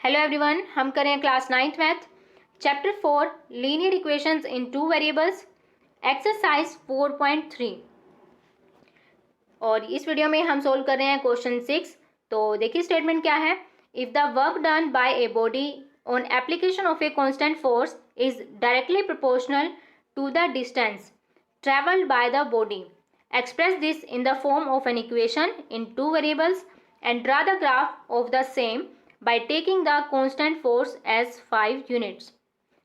Hello everyone, हम करें class 9th math chapter 4 linear equations इन two variables exercise 4.3 और इस वीडियो में हम सोल्व कर रहे हैं क्वेश्चन 6। तो देखिए स्टेटमेंट क्या है। If the work done by a body on application of a constant force is directly proportional to the distance travelled by the body, express this in the form of an equation in two variables and draw the graph of the same by taking the constant force as 5 units.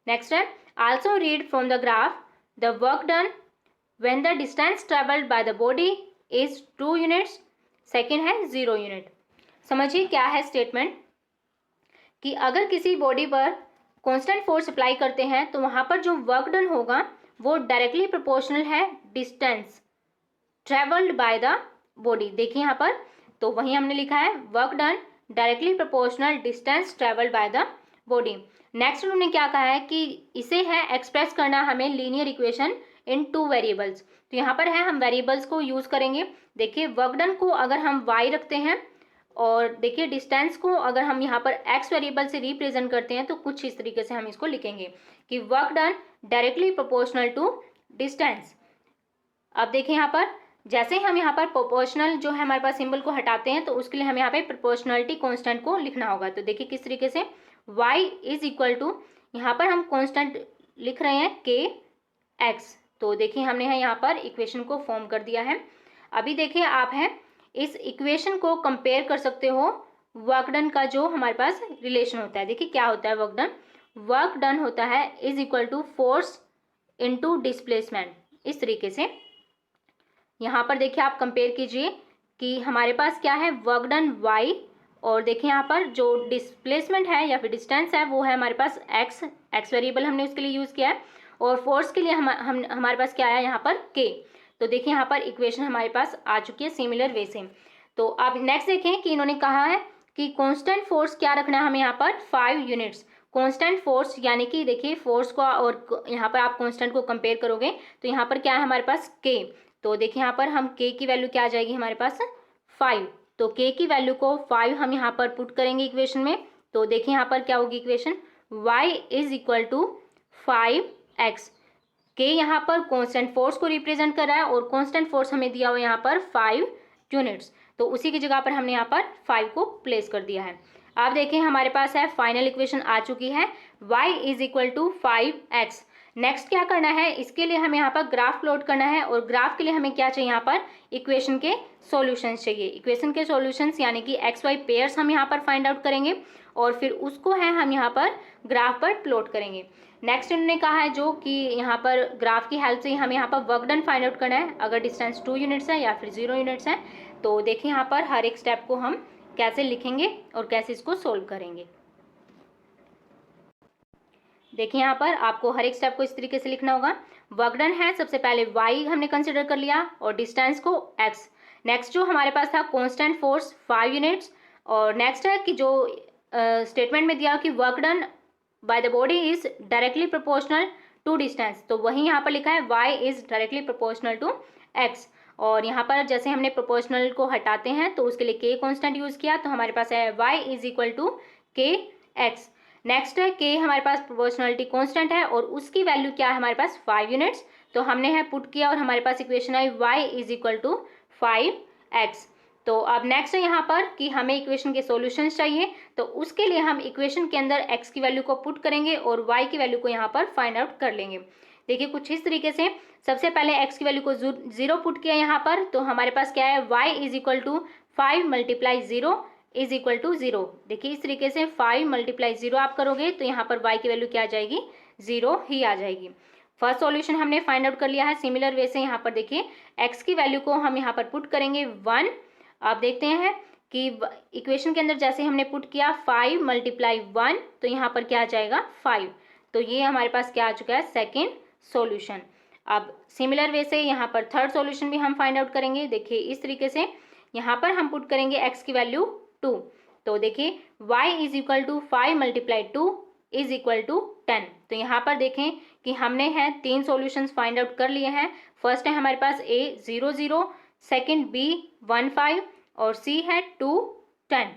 Next step, also read from the graph the work done when the distance traveled by the body is 2 units, second है 0 unit. समझिए क्या है statement कि अगर किसी body पर constant force apply करते हैं तो वहां पर जो वर्क डन होगा वो डायरेक्टली प्रोपोर्शनल है distance travelled by the body. देखिए यहाँ पर तो वही हमने लिखा है work done directly proportional distance travelled by the body. Next उन्होंने क्या कहा है कि इसे है एक्सप्रेस करना हमें linear equation in two variables. तो यहाँ पर है हम वेरिएबल्स को यूज करेंगे। देखिए वर्क डन को अगर हम y रखते हैं और देखिए डिस्टेंस को अगर हम यहाँ पर x वेरिएबल से रिप्रेजेंट करते हैं तो कुछ इस तरीके से हम इसको लिखेंगे कि work done directly proportional to distance. अब देखिए यहाँ पर जैसे हम यहाँ पर प्रोपोर्शनल जो है हमारे पास सिंबल को हटाते हैं तो उसके लिए हमें यहाँ पे प्रोपोर्शनलिटी कांस्टेंट को लिखना होगा। तो देखिए किस तरीके से y इज इक्वल टू यहाँ पर हम कांस्टेंट लिख रहे हैं के एक्स। तो देखिए हमने यहाँ पर इक्वेशन को फॉर्म कर दिया है। अभी देखिए आप हैं इस इक्वेशन को कंपेयर कर सकते हो वर्क डन का जो हमारे पास रिलेशन होता है। देखिए क्या होता है वर्क डन होता है is equal to force into displacement. इस तरीके से यहाँ पर देखिए आप कंपेयर कीजिए कि हमारे पास क्या है वर्क डन y और देखिए यहाँ पर जो डिस्प्लेसमेंट है या फिर डिस्टेंस है वो है हमारे पास x वेरिएबल हमने उसके लिए यूज़ किया है और फोर्स के लिए हमारे पास क्या है यहाँ पर k। तो देखिए यहाँ पर इक्वेशन हमारे पास आ चुकी है सिमिलर वे से। तो अब नेक्स्ट देखें कि इन्होंने कहा है कि कॉन्स्टेंट फोर्स क्या रखना है हमें यहाँ पर 5 यूनिट्स। कॉन्स्टेंट फोर्स यानी कि देखिए फोर्स को और यहाँ पर आप कॉन्स्टेंट को कंपेयर करोगे तो यहाँ पर क्या है हमारे पास k। तो देखिए यहाँ पर हम k की वैल्यू क्या आ जाएगी हमारे पास 5। तो k की वैल्यू को 5 हम यहाँ पर पुट करेंगे इक्वेशन में। तो देखिए यहाँ पर क्या होगी equation y is equal to 5x। k यहाँ पर कांस्टेंट फोर्स को रिप्रेजेंट कर रहा है और कांस्टेंट फोर्स हमें दिया हुआ यहाँ पर 5 यूनिट्स। तो उसी की जगह पर हमने यहाँ पर 5 को प्लेस कर दिया है। अब देखें हमारे पास है फाइनल इक्वेशन आ चुकी है y is equal to 5x। Next क्या करना है, इसके लिए हमें यहाँ पर ग्राफ प्लॉट करना है और ग्राफ के लिए हमें क्या चाहिए यहाँ पर इक्वेशन के सॉल्यूशंस चाहिए। इक्वेशन के सॉल्यूशंस यानी कि एक्स वाई पेयर्स हम यहाँ पर फाइंड आउट करेंगे और फिर उसको है हम यहाँ पर ग्राफ पर प्लॉट करेंगे। नेक्स्ट इन्होंने कहा है जो कि यहाँ पर ग्राफ की हेल्प से हमें यहाँ पर वर्क डन फाइंड आउट करना है अगर डिस्टेंस 2 यूनिट्स है या फिर 0 यूनिट्स है। तो देखिए यहाँ पर हर एक स्टेप को हम कैसे लिखेंगे और कैसे इसको सोल्व करेंगे। देखिए यहाँ पर आपको हर एक स्टेप को इस तरीके से लिखना होगा। वर्क डन है सबसे पहले y हमने कंसिडर कर लिया और डिस्टेंस को x। नेक्स्ट जो हमारे पास था कांस्टेंट फोर्स 5 यूनिट्स और नेक्स्ट है कि जो स्टेटमेंट में दिया कि work done by the body is directly proportional to distance. तो वही यहाँ पर लिखा है y is directly proportional to x। और यहाँ पर जैसे हमने प्रोपोर्शनल को हटाते हैं तो उसके लिए k कांस्टेंट यूज किया तो हमारे पास है y इज इक्वल टू के एक्स। नेक्स्ट है k हमारे पास प्रोपोर्शनलिटी कांस्टेंट है और उसकी वैल्यू क्या है हमारे पास 5 यूनिट्स। तो हमने है पुट किया और हमारे पास इक्वेशन आई y is equal to 5x। तो अब नेक्स्ट है यहाँ पर कि हमें इक्वेशन के सॉल्यूशंस चाहिए तो उसके लिए हम इक्वेशन के अंदर x की वैल्यू को पुट करेंगे और y की वैल्यू को यहाँ पर फाइंड आउट कर लेंगे। देखिए कुछ इस तरीके से सबसे पहले x की वैल्यू को 0 पुट किया यहाँ पर तो हमारे पास क्या है y is equal to 5 multiply 0 is equal to 0। देखिए इस तरीके से 5 मल्टीप्लाई 0 आप करोगे तो यहाँ पर y की वैल्यू क्या आ जाएगी 0 ही आ जाएगी। फर्स्ट सॉल्यूशन हमने फाइंड आउट कर लिया है। सिमिलर वे से यहाँ पर देखिए x की वैल्यू को हम यहाँ पर पुट करेंगे 1। आप देखते हैं कि इक्वेशन के अंदर जैसे हमने पुट किया 5 मल्टीप्लाई 1 तो यहाँ पर क्या आ जाएगा 5। तो ये हमारे पास क्या आ चुका है सेकेंड सॉल्यूशन। अब सिमिलर वे से यहाँ पर थर्ड सॉल्यूशन भी हम फाइंड आउट करेंगे। देखिए इस तरीके से यहाँ पर हम पुट करेंगे x की वैल्यू 2। तो देखिए y is equal to 5 multiply 2 is equal to 10। तो यहाँ पर देखें कि हमने है 3 सॉल्यूशंस फाइंड आउट कर लिए हैं। फर्स्ट है हमारे पास a 0 0, सेकंड b 1 5 और c है 2 10।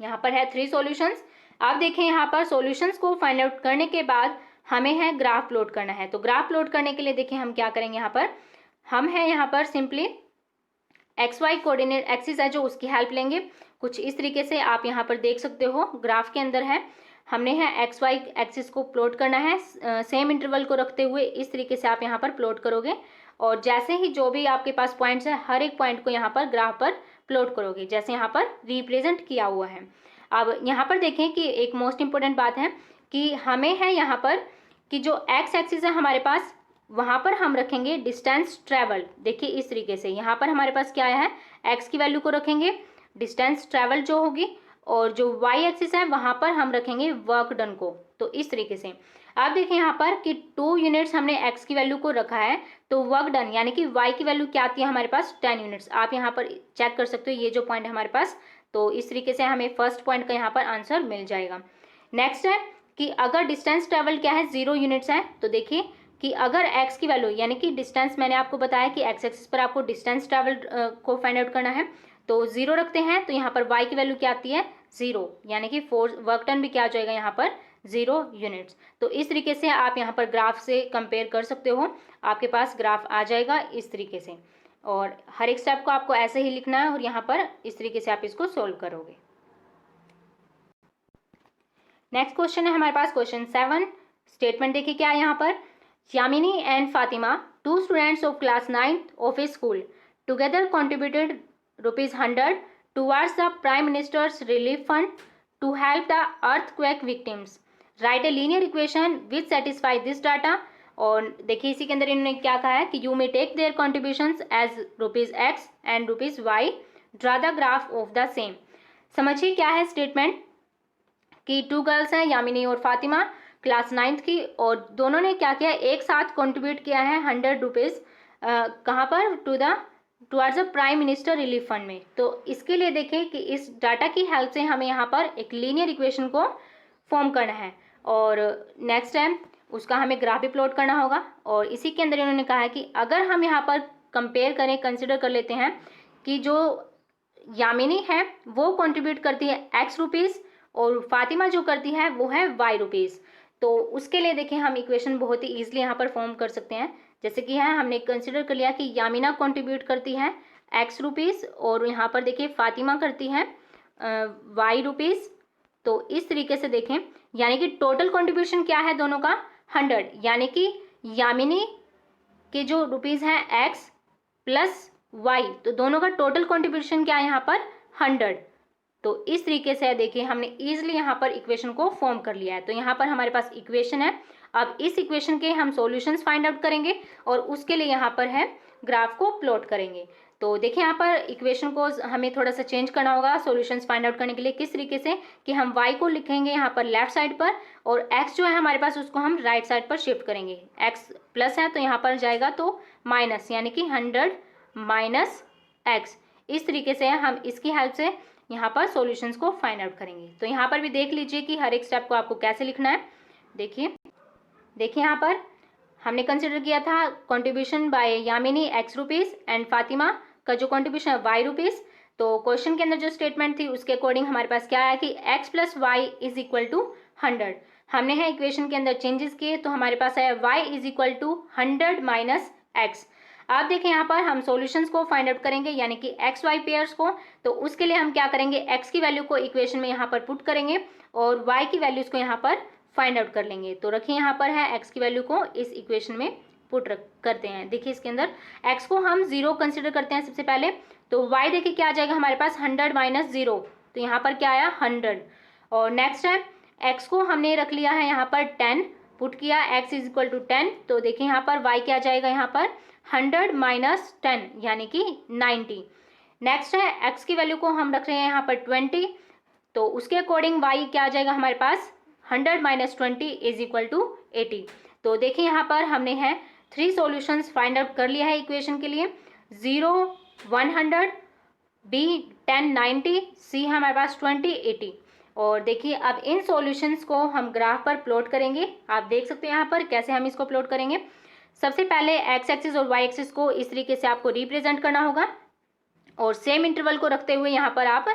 यहाँ पर है 3 सॉल्यूशंस। आप देखें यहाँ पर सॉल्यूशंस को फाइंड आउट करने के बाद हमें है ग्राफ प्लॉट करना है। तो ग्राफ प्लॉट करने के लिए देखिए हम क्या करेंगे, यहाँ पर हम है यहाँ पर simply X Y coordinate axis है जो उसकी हेल्प लेंगे। कुछ इस तरीके से आप यहाँ पर देख सकते हो ग्राफ के अंदर है, हमने है एक्स वाई एक्सिस को प्लॉट करना है सेम इंटरवल को रखते हुए। इस तरीके से आप यहाँ पर प्लॉट करोगे और जैसे ही जो भी आपके पास पॉइंट्स है हर एक पॉइंट को यहाँ पर ग्राफ पर प्लॉट करोगे जैसे यहाँ पर रिप्रेजेंट किया हुआ है। अब यहाँ पर देखें कि एक मोस्ट इंपॉर्टेंट बात है कि हमें है यहाँ पर कि जो एक्स एक्सिस है हमारे पास वहाँ पर हम रखेंगे डिस्टेंस ट्रेवल। देखिए इस तरीके से यहाँ पर हमारे पास क्या है, एक्स की वैल्यू को रखेंगे डिस्टेंस ट्रेवल जो होगी, और जो वाई एक्सिस है वहाँ पर हम रखेंगे वर्क डन को। तो इस तरीके से आप देखें यहाँ पर कि 2 यूनिट्स हमने एक्स की वैल्यू को रखा है, तो वर्क डन यानी कि वाई की वैल्यू क्या आती है हमारे पास 10 यूनिट्स। आप यहाँ पर चेक कर सकते हो ये जो पॉइंट है हमारे पास, तो इस तरीके से हमें फर्स्ट पॉइंट का यहाँ पर आंसर मिल जाएगा। नेक्स्ट है कि अगर डिस्टेंस ट्रेवल क्या है 0 यूनिट्स है, तो देखिए कि अगर x की वैल्यू यानी कि डिस्टेंस, मैंने आपको बताया कि x एक्सिस पर आपको डिस्टेंस ट्रैवल को फाइंड आउट करना है, तो 0 रखते हैं तो यहाँ पर y की वैल्यू क्या आती है 0, यानी कि फोर्स वर्क डन भी क्या हो जाएगा यहाँ पर 0 यूनिट्स। तो इस तरीके से आप यहाँ पर ग्राफ से कंपेयर कर सकते हो, आपके पास ग्राफ आ जाएगा इस तरीके से, और हर एक स्टेप को आपको ऐसे ही लिखना है और यहाँ पर इस तरीके से आप इसको सोल्व करोगे। नेक्स्ट क्वेश्चन है हमारे पास क्वेश्चन 7। स्टेटमेंट देखिए क्या है यहाँ पर, Yamini and Fatima, 2 students of class 9th of a school, together contributed ₹100 towards the Prime Minister's Relief Fund to help the earthquake victims. Write a linear equation which satisfies this data. और देखिए इसी के अंदर इन्होंने क्या कहा है कि you may take their contributions as ₹X and ₹Y. Draw the graph of the same. समझिए क्या है स्टेटमेंट कि 2 गर्ल्स हैं यामिनी और फातिमा क्लास 9th की, और दोनों ने क्या किया एक साथ कंट्रीब्यूट किया है 100 रुपीज़ कहाँ पर towards the prime minister relief fund में। तो इसके लिए देखें कि इस डाटा की हेल्प से हमें यहाँ पर एक लीनियर इक्वेशन को फॉर्म करना है, और नेक्स्ट टाइम उसका हमें ग्राफ भी प्लॉट करना होगा। और इसी के अंदर इन्होंने कहा है कि अगर हम यहाँ पर कंपेयर करें, कंसिडर कर लेते हैं कि जो यामिनी है वो कंट्रीब्यूट करती है x रुपीज़ और फातिमा जो करती है वो है y रुपीज़, तो उसके लिए देखिए हम इक्वेशन बहुत ही ईजिली यहाँ पर फॉर्म कर सकते हैं। जैसे कि है हमने कंसिडर कर लिया कि यामिना कंट्रीब्यूट करती है x रुपीज़ और यहाँ पर देखिए फातिमा करती है y रुपीज़। तो इस तरीके से देखें यानी कि टोटल कंट्रीब्यूशन क्या है दोनों का 100, यानी कि यामिनी के जो रुपीज़ हैं x प्लस y, तो दोनों का टोटल कंट्रीब्यूशन क्या है यहाँ पर 100। तो इस तरीके से देखिए हमने इजीली यहाँ पर इक्वेशन को फॉर्म कर लिया है। तो यहाँ पर हमारे पास इक्वेशन है, अब इस इक्वेशन के हम सॉल्यूशंस फाइंड आउट करेंगे और उसके लिए यहाँ पर है ग्राफ को प्लॉट करेंगे। तो देखिए यहाँ पर इक्वेशन को हमें थोड़ा सा चेंज करना होगा सॉल्यूशंस फाइंड आउट करने के लिए। किस तरीके से कि हम y को लिखेंगे यहाँ पर लेफ्ट साइड पर, और x जो है हमारे पास उसको हम राइट साइड पर शिफ्ट करेंगे। x प्लस है तो यहाँ पर जाएगा तो माइनस, यानी कि 100 माइनस x। इस तरीके से हम इसकी हेल्प से यहाँ पर सॉल्यूशंस को फाइंड आउट करेंगे। तो यहाँ पर भी देख लीजिए कि हर एक स्टेप को आपको कैसे लिखना है। देखिए यहाँ पर हमने कंसिडर किया था contribution by Yamini x rupees and Fatima का जो कंट्रीब्यूशन है y रुपीज़। तो क्वेश्चन के अंदर जो स्टेटमेंट थी उसके अकॉर्डिंग हमारे पास क्या आया कि x plus Y is equal to 100। हमने है इक्वेशन के अंदर चेंजेस किए तो हमारे पास आया y is equal to 100 minus X. आप देखें यहाँ पर हम सॉल्यूशंस को फाइंड आउट करेंगे यानी कि एक्स वाई पेयर्स को। तो उसके लिए हम क्या करेंगे, x की वैल्यू को इक्वेशन में यहाँ पर पुट करेंगे और y की वैल्यूज को यहाँ पर फाइंड आउट कर लेंगे। तो रखिए यहाँ पर है x की वैल्यू को इस इक्वेशन में पुट करते हैं। देखिए इसके अंदर x को हम 0 कंसिडर करते हैं सबसे पहले, तो y देखिए क्या आ जाएगा हमारे पास 100 माइनस 0, तो यहाँ पर क्या आया 100। और नेक्स्ट है x को हमने रख लिया है यहाँ पर 10, पुट किया x इज इक्वल टू 10, तो देखिए यहाँ पर y क्या आ जाएगा यहाँ पर 100 माइनस 10 यानी कि 90। नेक्स्ट है x की वैल्यू को हम रख रहे हैं यहाँ पर 20, तो उसके अकॉर्डिंग y क्या आ जाएगा हमारे पास 100 माइनस 20 इज इक्वल टू 80। तो देखिए यहाँ पर हमने है 3 सॉल्यूशंस फाइंड आउट कर लिया है इक्वेशन के लिए, 0 100, b 10 90, c हमारे पास 20 80। और देखिए अब इन सॉल्यूशंस को हम ग्राफ पर प्लॉट करेंगे। आप देख सकते हैं यहाँ पर कैसे हम इसको प्लॉट करेंगे। सबसे पहले एक्स एक्सिस और वाई एक्सिस को इस तरीके से आपको रिप्रेजेंट करना होगा और सेम इंटरवल को रखते हुए यहाँ पर आप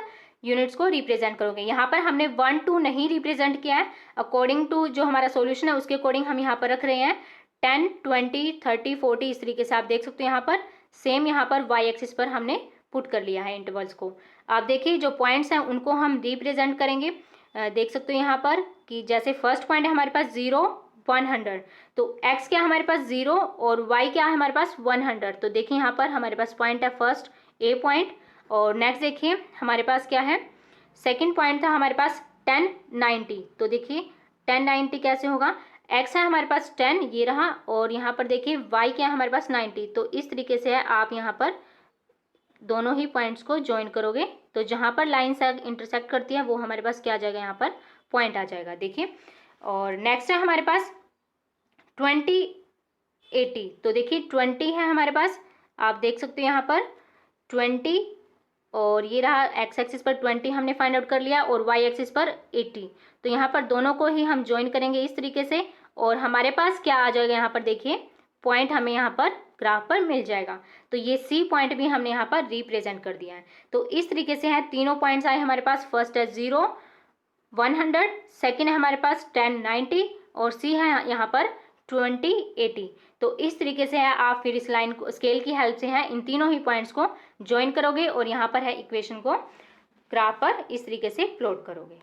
यूनिट्स को रिप्रेजेंट करोगे। यहाँ पर हमने 1 2 नहीं रिप्रेजेंट किया है, अकॉर्डिंग टू जो हमारा सॉल्यूशन है उसके अकॉर्डिंग हम यहाँ पर रख रहे हैं 10 20 30 40, इस तरीके से आप देख सकते हो। यहाँ पर सेम यहाँ पर वाई एक्सिस पर हमने पुट कर लिया है इंटरवल्स को। आप देखिए जो पॉइंट्स हैं उनको हम रिप्रेजेंट करेंगे। देख सकते हो यहाँ पर कि जैसे फर्स्ट पॉइंट है हमारे पास 0 100, तो x क्या है हमारे पास 0 और y क्या है हमारे पास 100। तो देखिए यहाँ पर हमारे पास पॉइंट है फर्स्ट a पॉइंट, और नेक्स्ट देखिए हमारे पास क्या है, सेकंड पॉइंट था हमारे पास 10 90। तो देखिए 10 90 कैसे होगा, x है हमारे पास 10 ये रहा, और यहाँ पर देखिए y क्या है हमारे पास 90। तो इस तरीके से है आप यहाँ पर दोनों ही पॉइंट्स को ज्वाइन करोगे, तो जहाँ पर लाइन से इंटरसेक्ट करती है वो हमारे पास क्या आ जाएगा, यहाँ पर पॉइंट आ जाएगा। देखिए और नेक्स्ट है हमारे पास 20 80। तो देखिए 20 है हमारे पास, आप देख सकते हो यहाँ पर 20, और ये रहा एक्स एक्सिस पर 20 हमने फाइंड आउट कर लिया, और वाई एक्सिस पर 80। तो यहाँ पर दोनों को ही हम ज्वाइन करेंगे इस तरीके से, और हमारे पास क्या आ जाएगा, यहाँ पर देखिए पॉइंट हमें यहाँ पर ग्राफ पर मिल जाएगा। तो ये सी पॉइंट भी हमने यहाँ पर रिप्रेजेंट कर दिया है। तो इस तरीके से है, तीनों पॉइंट्स आए हमारे पास, फर्स्ट है 0 100, सेकेंड है हमारे पास 10 90, और सी है यहाँ पर 20 80। तो इस तरीके से है आप फिर इस लाइन को स्केल की हेल्प से है इन तीनों ही पॉइंट्स को ज्वाइन करोगे, और यहाँ पर है इक्वेशन को ग्राफ पर इस तरीके से प्लॉट करोगे।